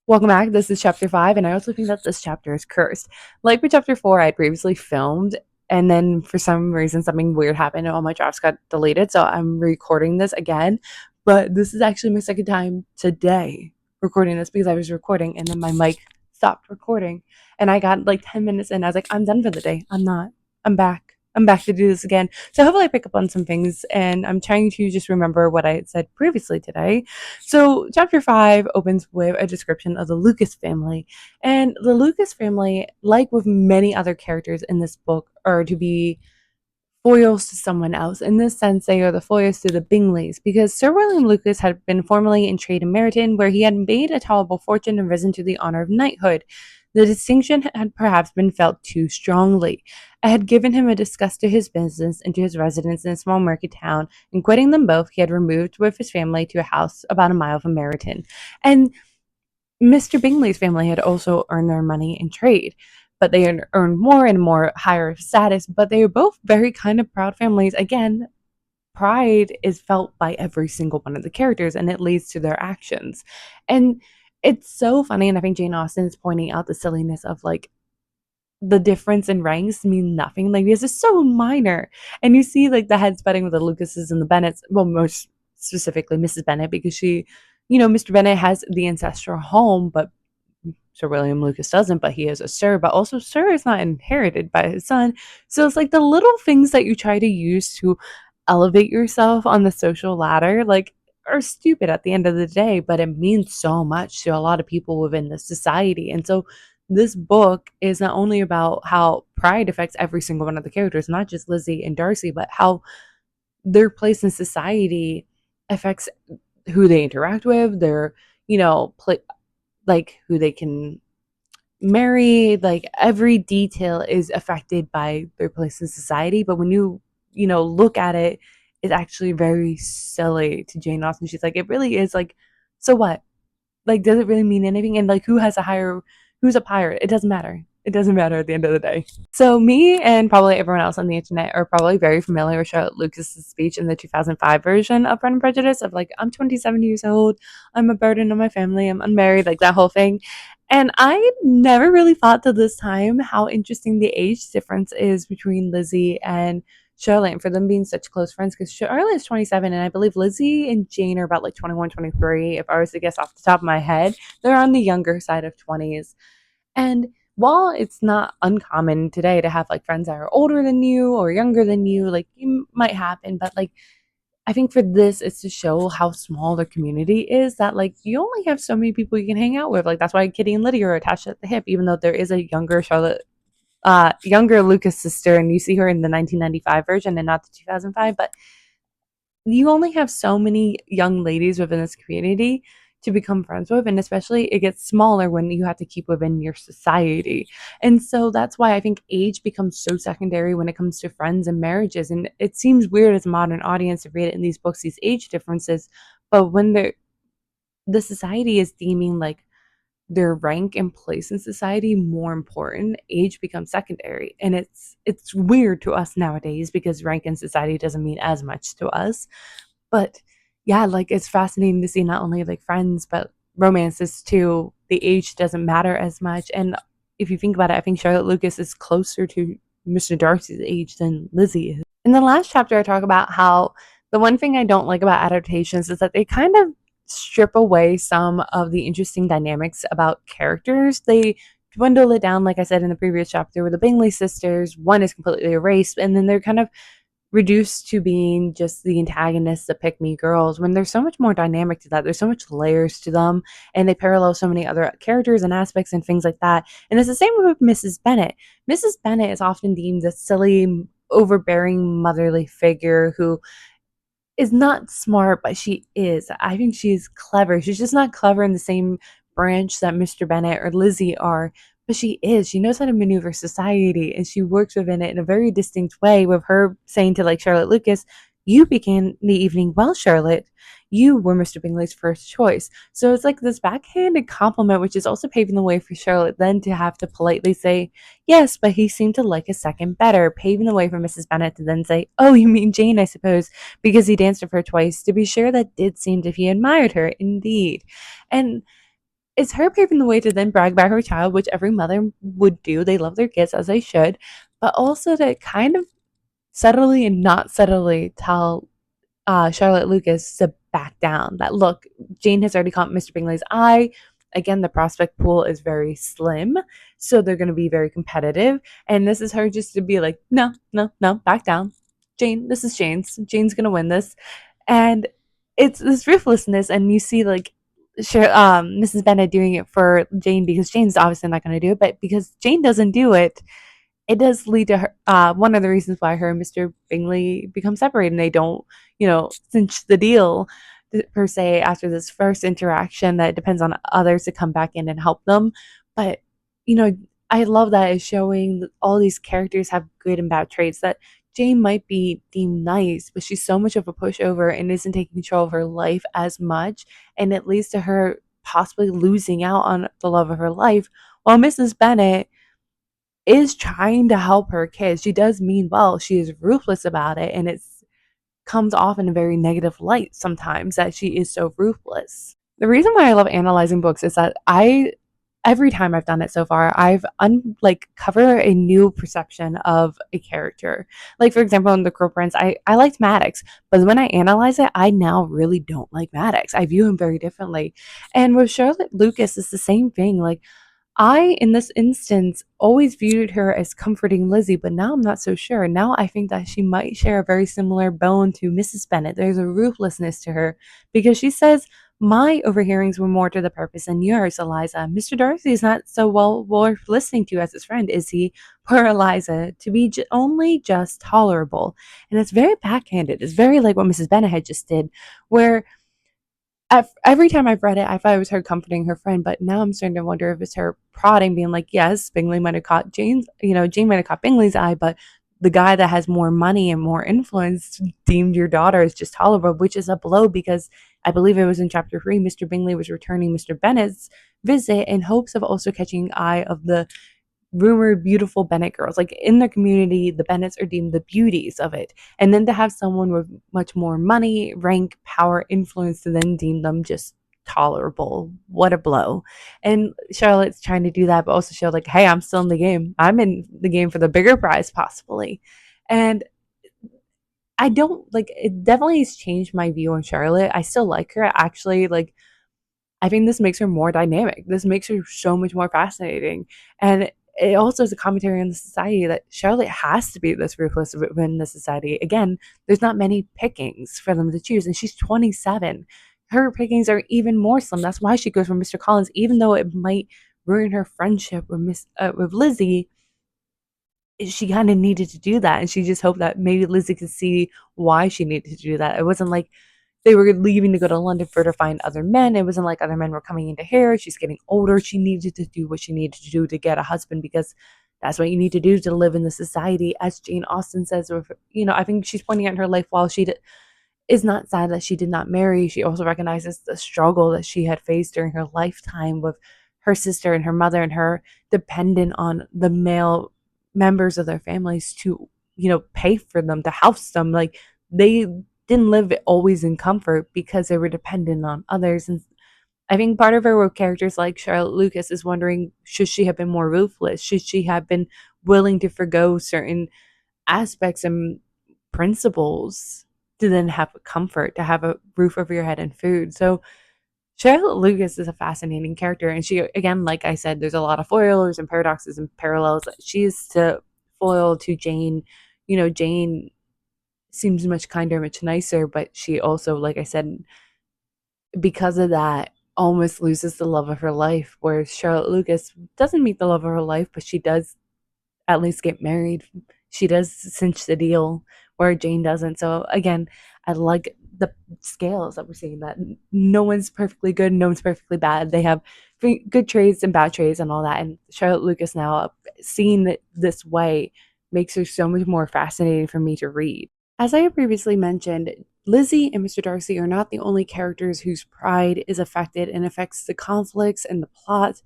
Welcome back. This is chapter 5, and I also think that this chapter is cursed. Like with chapter 4, I had previously filmed, and then for some reason, something weird happened, and all my drafts got deleted. So I'm recording this again. But this is actually my second time today recording this because I was recording, and then my mic stopped recording. And I got like 10 minutes in. I was like, I'm done for the day. I'm not. I'm back. I'm back to do this again. So hopefully I pick up on some things, and I'm trying to just remember what I had said previously today. So, chapter 5 opens with a description of the Lucas family. And the Lucas family, like with many other characters in this book, are to be foils to someone else. In this sense, they are the foils to the Bingleys, because Sir William Lucas had been formerly in trade in Meryton, where he had made a tolerable fortune and risen to the honor of knighthood. The distinction had perhaps been felt too strongly. It had given him a disgust to his business and to his residence in a small market town, and quitting them both, he had removed with his family to a house about a mile from Meryton. And Mr. Bingley's family had also earned their money in trade, but they had earned more and more higher status, but they were both very kind of proud families. Again, pride is felt by every single one of the characters, and it leads to their actions. And it's so funny, and I think Jane Austen is pointing out the silliness of like the difference in ranks mean nothing. Like this is so minor. And you see like the head splitting with the Lucases and the Bennets, well, most specifically Mrs. Bennet, because Mr. Bennet has the ancestral home, but Sir William Lucas doesn't, but he is a Sir, but also Sir is not inherited by his son. So it's like the little things that you try to use to elevate yourself on the social ladder, like, are stupid at the end of the day, but it means so much to a lot of people within the society. And so this book is not only about how pride affects every single one of the characters, not just Lizzie and Darcy, but how their place in society affects who they interact with, their, like who they can marry, like every detail is affected by their place in society. But when look at it, it's actually very silly to Jane Austen. She's like, it really is like, so what? Like, does it really mean anything? And like, who's a pirate? It doesn't matter. It doesn't matter at the end of the day. So me and probably everyone else on the internet are probably very familiar with Charlotte Lucas's speech in the 2005 version of Pride and Prejudice of like, I'm 27 years old, I'm a burden on my family, I'm unmarried, like that whole thing. And I never really thought to this time how interesting the age difference is between Lizzie and Charlotte, and for them being such close friends, because Charlotte is 27 and I believe Lizzie and Jane are about like 21, 23. If I was to guess off the top of my head, they're on the younger side of 20s. And while it's not uncommon today to have like friends that are older than you or younger than you, like it might happen, but like I think for this, it's to show how small the community is, that like you only have so many people you can hang out with. Like that's why Kitty and Lydia are attached at the hip, even though there is a younger Lucas sister, and you see her in the 1995 version and not the 2005. But you only have so many young ladies within this community to become friends with, and especially it gets smaller when you have to keep within your society. And so that's why I think age becomes so secondary when it comes to friends and marriages. And it seems weird as a modern audience to read it in these books, these age differences, but when the society is deeming like their rank and place in society more important, age becomes secondary. And it's weird to us nowadays because rank in society doesn't mean as much to us. But yeah, like it's fascinating to see not only like friends but romances too. The age doesn't matter as much. And if you think about it, I think Charlotte Lucas is closer to Mr. Darcy's age than Lizzie is. In the last chapter, I talk about how the one thing I don't like about adaptations is that they kind of strip away some of the interesting dynamics about characters. They dwindle it down, like I said in the previous chapter, where the Bingley sisters, one is completely erased, and then they're kind of reduced to being just the antagonists, the pick me girls, when there's so much more dynamic to that. There's so much layers to them, and they parallel so many other characters and aspects and things like that. And it's the same with Mrs. Bennet. Mrs. Bennet is often deemed a silly, overbearing motherly figure who is not smart, but she is. I think she's clever. She's just not clever in the same branch that Mr. Bennet or Lizzie are, but she is. She knows how to maneuver society, and she works within it in a very distinct way, with her saying to like Charlotte Lucas, you began the evening well, Charlotte. You were Mr. Bingley's first choice. So it's like this backhanded compliment, which is also paving the way for Charlotte then to have to politely say, yes, but he seemed to like a second better, paving the way for Mrs. Bennet to then say, oh, you mean Jane, I suppose, because he danced with her twice. To be sure, that did seem if he admired her, indeed. And it's her paving the way to then brag about her child, which every mother would do. They love their kids as they should, but also to kind of subtly and not subtly tell Charlotte Lucas to back down. That look, Jane has already caught Mr. Bingley's eye. Again, the prospect pool is very slim, so they're going to be very competitive. And this is her just to be like, no, no, no, back down. Jane, this is Jane's. Jane's going to win this. And it's this ruthlessness, and you see like sure, Mrs. Bennet doing it for Jane because Jane's obviously not going to do it, but because Jane doesn't do it, it does lead to her, one of the reasons why her and Mr. Bingley become separated and they don't, cinch the deal per se after this first interaction that depends on others to come back in and help them. But, you know, I love that it's showing that all these characters have good and bad traits that Jane might be deemed nice, but she's so much of a pushover and isn't taking control of her life as much. And it leads to her possibly losing out on the love of her life. While Mrs. Bennet is trying to help her kids. She does mean well. She is ruthless about it, and it comes off in a very negative light sometimes that she is so ruthless. The reason why I love analyzing books is that every time I've done it so far, I've cover a new perception of a character. Like for example, in The Crow Prince, I liked Maddox, but when I analyze it, I now really don't like Maddox. I view him very differently. And with Charlotte Lucas, it's the same thing. Like I, in this instance, always viewed her as comforting Lizzie, but now I'm not so sure. Now I think that she might share a very similar bone to Mrs. Bennet. There's a ruthlessness to her because she says, my overhearings were more to the purpose than yours, Eliza. Mr. Darcy is not so well worth listening to as his friend, is he? Poor Eliza, to be only just tolerable. And it's very backhanded. It's very like what Mrs. Bennet had just did, where every time I've read it, I thought it was her comforting her friend, but now I'm starting to wonder if it's her prodding, being like, yes, Bingley might have caught Jane might have caught Bingley's eye, but the guy that has more money and more influence deemed your daughter as just tolerable, which is a blow because I believe it was in chapter 3, Mr. Bingley was returning Mr. Bennet's visit in hopes of also catching eye of the rumored beautiful Bennett girls. Like in the community, the Bennets are deemed the beauties of it. And then to have someone with much more money, rank, power, influence to then deem them just tolerable. What a blow. And Charlotte's trying to do that, but also show like, hey, I'm still in the game. I'm in the game for the bigger prize, possibly. And I don't like it definitely has changed my view on Charlotte. I still like her. Actually, like I think this makes her more dynamic. This makes her so much more fascinating. And it also is a commentary on the society that Charlotte has to be this ruthless within the society. Again, there's not many pickings for them to choose, and she's 27. Her pickings are even more slim. That's why she goes for Mr. Collins, even though it might ruin her friendship with Lizzie. She kind of needed to do that, and she just hoped that maybe Lizzie could see why she needed to do that. It wasn't like they were leaving to go to London for her to find other men. It wasn't like other men were coming into her. She's getting older. She needed to do what she needed to do to get a husband because that's what you need to do to live in the society. As Jane Austen says, I think she's pointing out in her life while she is not sad that she did not marry. She also recognizes the struggle that she had faced during her lifetime with her sister and her mother and her dependent on the male members of their families to, pay for them, to house them. Like they didn't live always in comfort because they were dependent on others. And I think part of her with characters like Charlotte Lucas is wondering, should she have been more ruthless? Should she have been willing to forgo certain aspects and principles to then have comfort, to have a roof over your head and food? So Charlotte Lucas is a fascinating character. And she, again, like I said, there's a lot of foilers and paradoxes and parallels. She's the foil to Jane. Jane seems much kinder, much nicer, but she also, like I said, because of that, almost loses the love of her life. Whereas Charlotte Lucas doesn't meet the love of her life, but she does at least get married. She does cinch the deal where Jane doesn't. So again, I like the scales that we're seeing that no one's perfectly good, no one's perfectly bad. They have good traits and bad traits and all that. And Charlotte Lucas now seeing it this way makes her so much more fascinating for me to read. As I have previously mentioned, Lizzie and Mr. Darcy are not the only characters whose pride is affected and affects the conflicts and the plot.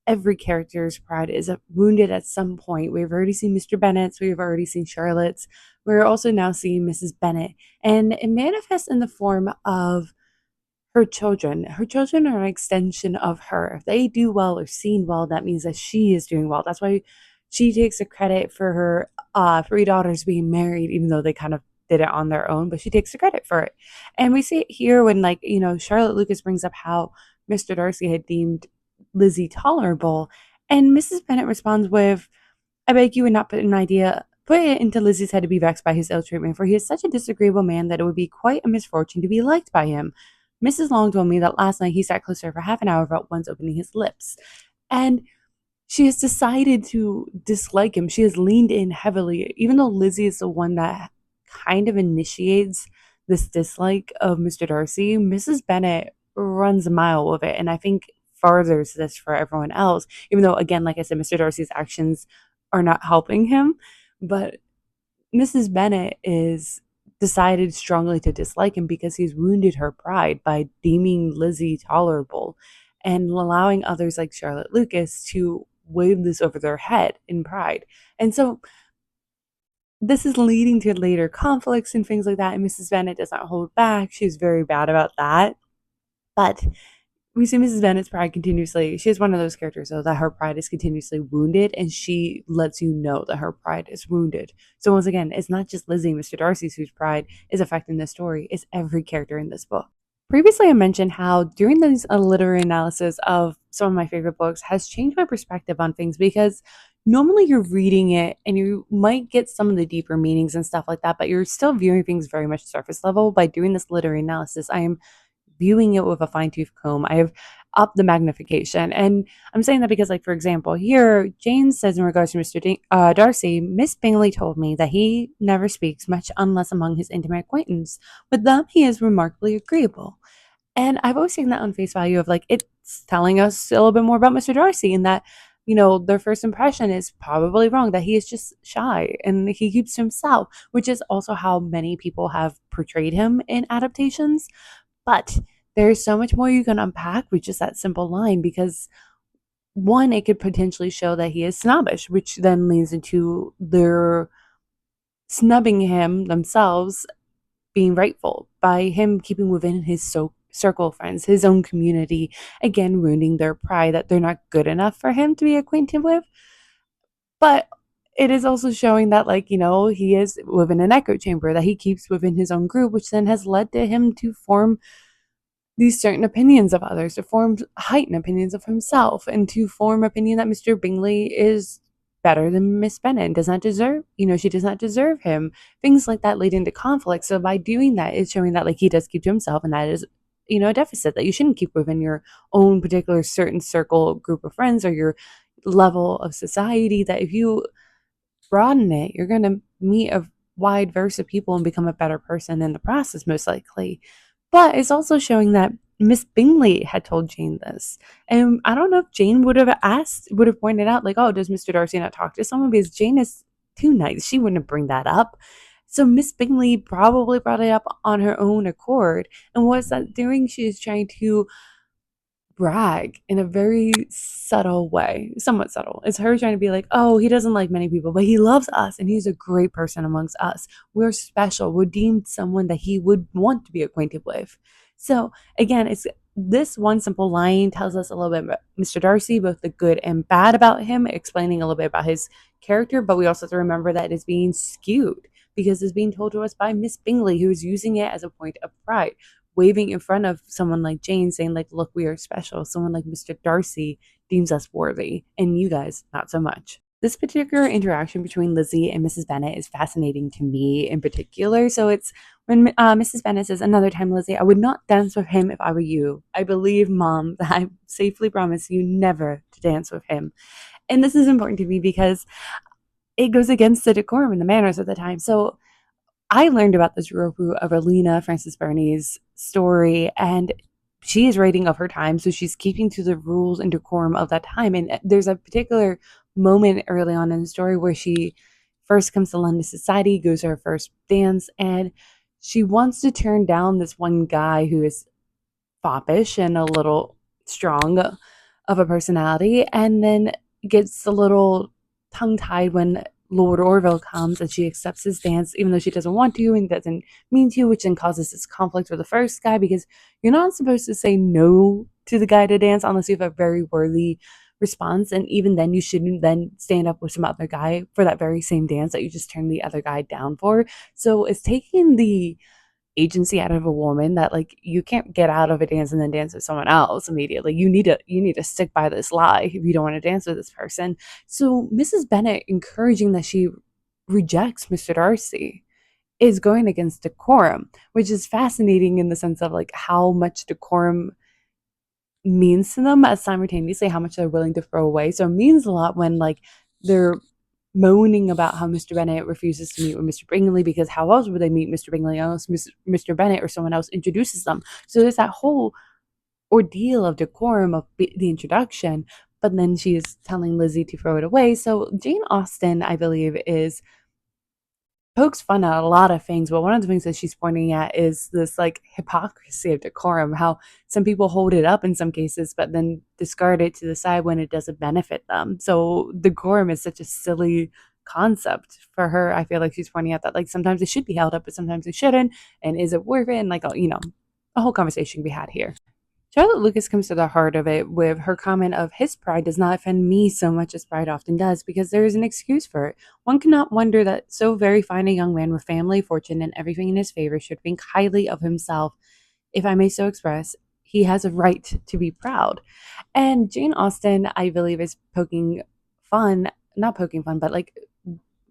Every character's pride is wounded at some point. We've already seen Mr. Bennet's, we've already seen Charlotte's, we're also now seeing Mrs. Bennet, and it manifests in the form of her children are an extension of her. If they do well or seen well, that means that she is doing well. That's why she takes the credit for her three daughters being married, even though they kind of did it on their own, but she takes the credit for it. And we see it here when, like, Charlotte Lucas brings up how Mr. Darcy had deemed Lizzie tolerable, and Mrs. Bennet responds with, I beg you would not put it into Lizzie's head to be vexed by his ill treatment, for he is such a disagreeable man that it would be quite a misfortune to be liked by him. Mrs. Long told me that last night he sat close to her for half an hour without once opening his lips. And she has decided to dislike him. She has leaned in heavily, even though Lizzie is the one that kind of initiates this dislike of Mr. Darcy. Mrs. Bennet runs a mile with it, and I think furthers this for everyone else, even though, again, like I said, Mr. Darcy's actions are not helping him. But Mrs. Bennet is decided strongly to dislike him because he's wounded her pride by deeming Lizzie tolerable and allowing others like Charlotte Lucas to wave this over their head in pride. And so this is leading to later conflicts and things like that. And Mrs. Bennet does not hold back. She's very bad about that. But we see Mrs. Bennet's pride continuously. She is one of those characters, though, that her pride is continuously wounded, and she lets you know that her pride is wounded. So once again, it's not just Lizzie and Mr. Darcy's whose pride is affecting this story. It's every character in this book. Previously, I mentioned how during these literary analysis of some of my favorite books has changed my perspective on things, because normally you're reading it and you might get some of the deeper meanings and stuff like that, but you're still viewing things very much surface level. By doing this literary analysis, I am viewing it with a fine-tooth comb. I have upped the magnification. And I'm saying that because, like, for example, here, Jane says in regards to Mr. Darcy, Miss Bingley told me that he never speaks much unless among his intimate acquaintance. With them, he is remarkably agreeable. And I've always taken that on face value of, like, it's telling us a little bit more about Mr. Darcy, and that, their first impression is probably wrong, that he is just shy and he keeps to himself, which is also how many people have portrayed him in adaptations. But there's so much more you can unpack with just that simple line, because one, it could potentially show that he is snobbish, which then leads into their snubbing him themselves being rightful by him keeping within his circle of friends, his own community, again, wounding their pride that they're not good enough for him to be acquainted with. But it is also showing that, like, he is within an echo chamber that he keeps within his own group, which then has led to him to form these certain opinions of others, to form heightened opinions of himself, and to form opinion that Mr. Bingley is better than Miss Bennet and does not deserve, she does not deserve him. Things like that lead into conflict. So by doing that, it's showing that, like, he does keep to himself, and that is, a deficit that you shouldn't keep within your own particular certain circle, group of friends, or your level of society. That if you broaden it, you're going to meet a wide verse of people and become a better person in the process, most likely. But it's also showing that Miss Bingley had told Jane this. And I don't know if Jane would have pointed out, like, oh, does Mr. Darcy not talk to someone? Because Jane is too nice. She wouldn't bring that up. So Miss Bingley probably brought it up on her own accord. And what's that doing? She is trying to brag in a very subtle way, somewhat subtle. It's her trying to be like, oh, he doesn't like many people, but he loves us, and he's a great person amongst us. We're special. We're deemed someone that he would want to be acquainted with. So again, it's this one simple line tells us a little bit about Mr. Darcy, both the good and bad about him, explaining a little bit about his character, but we also have to remember that it is being skewed because it's being told to us by Miss Bingley, who is using it as a point of pride, waving in front of someone like Jane, saying, like, look, we are special. Someone like Mr. Darcy deems us worthy, and you guys, not so much. This particular interaction between Lizzie and Mrs. Bennet is fascinating to me in particular. So it's when Mrs. Bennet says, another time, Lizzie, I would not dance with him if I were you. I believe, Mom, that I safely promise you never to dance with him. And this is important to me because it goes against the decorum and the manners of the time. So I learned about this Roku of Alina Frances Burney's story, and she is writing of her time, so she's keeping to the rules and decorum of that time. And there's a particular moment early on in the story where she first comes to London society, goes to her first dance, and she wants to turn down this one guy who is foppish and a little strong of a personality, and then gets a little tongue-tied when Lord Orville comes and she accepts his dance, even though she doesn't want to and doesn't mean to, which then causes this conflict with the first guy because you're not supposed to say no to the guy to dance unless you have a very worthy response. And even then, you shouldn't then stand up with some other guy for that very same dance that you just turned the other guy down for. So it's taking the agency out of a woman that like you can't get out of a dance and then dance with someone else immediately. You need to stick by this lie if you don't want to dance with this person. So Mrs. Bennet encouraging that she rejects Mr. Darcy is going against decorum, which is fascinating in the sense of like how much decorum means to them as simultaneously how much they're willing to throw away. So it means a lot when like they're moaning about how Mr. Bennet refuses to meet with Mr. Bingley because how else would they meet Mr. Bingley unless Mr. Bennet or someone else introduces them? So there's that whole ordeal of decorum of the introduction, but then she is telling Lizzie to throw it away. So Jane Austen, I believe, is pokes fun at a lot of things, but one of the things that she's pointing at is this like hypocrisy of decorum, how some people hold it up in some cases, but then discard it to the side when it doesn't benefit them. So decorum is such a silly concept for her. I feel like she's pointing out that like sometimes it should be held up, but sometimes it shouldn't. And is it worth it? And like, a whole conversation can be had here. Charlotte Lucas comes to the heart of it with her comment of his pride does not offend me so much as pride often does, because there is an excuse for it. One cannot wonder that so very fine a young man with family, fortune, and everything in his favor should think highly of himself. If I may so express, he has a right to be proud. And Jane Austen, I believe, is not poking fun, but like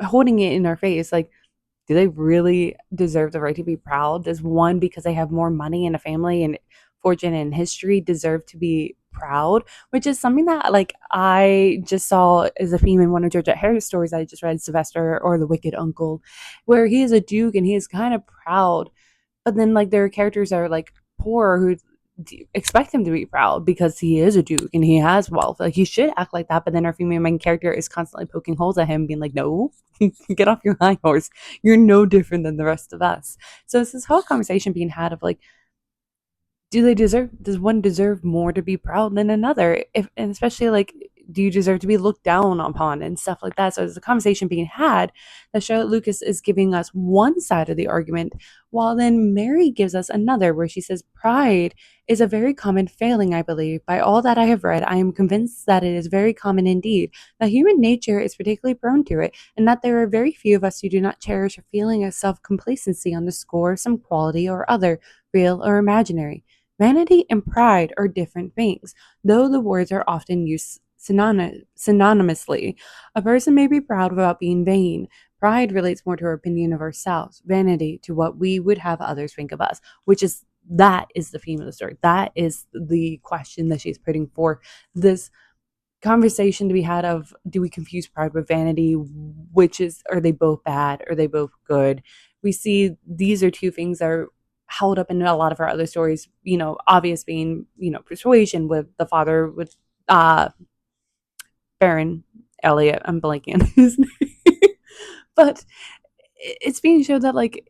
holding it in our face, like, do they really deserve the right to be proud? Does one, because they have more money and a family and fortune and history, deserve to be proud? Which is something that like I just saw as a theme in one of Georgette Harris' stories I just read, Sylvester or the Wicked Uncle, where he is a duke and he is kind of proud, but then like there are characters that are like poor who expect him to be proud because he is a duke and he has wealth. Like he should act like that, but then our female main character is constantly poking holes at him, being like, "No, get off your high horse. You're no different than the rest of us." So it's this whole conversation being had of like, does one deserve more to be proud than another? If and especially like, do you deserve to be looked down upon and stuff like that? So there's a conversation being had that Charlotte Lucas is giving us one side of the argument, while then Mary gives us another, where she says pride is a very common failing, I believe. By all that I have read, I am convinced that it is very common indeed, that human nature is particularly prone to it, and that there are very few of us who do not cherish a feeling of self-complacency on the score of some quality or other, real or imaginary. Vanity and pride are different things, though the words are often used synonymously. A person may be proud without being vain. Pride relates more to our opinion of ourselves, vanity to what we would have others think of us, that is the theme of the story. That is the question that she's putting forth. This conversation to be had of, do we confuse pride with vanity? Are they both bad? Are they both good? We see these are two things that are held up in a lot of our other stories, obvious being, persuasion with the father with uh Baron Elliot. I'm blanking on his name. But it's being showed that like,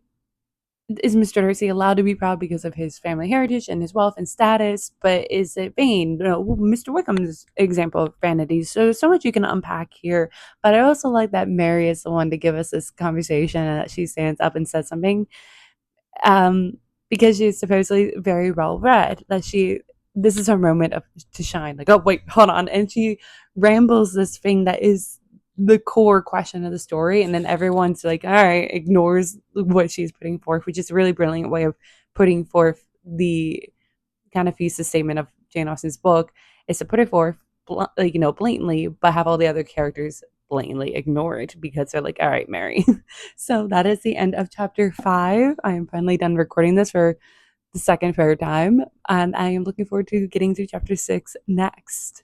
is Mr. Darcy allowed to be proud because of his family heritage and his wealth and status? But is it vain? Mr. Wickham's example of vanity. So much you can unpack here. But I also like that Mary is the one to give us this conversation and that she stands up and says something, um, because she's supposedly very well read. This is her moment to shine. Like, oh wait, hold on, and she rambles this thing that is the core question of the story, and then everyone's like, all right, ignores what she's putting forth, which is a really brilliant way of putting forth the kind of thesis statement of Jane Austen's book, is to put it forth blatantly, but have all the other characters blatantly ignore it because they're like, all right, Mary. So that is the end of chapter 5. I am finally done recording this for the second, third time, and I am looking forward to getting to chapter 6 next.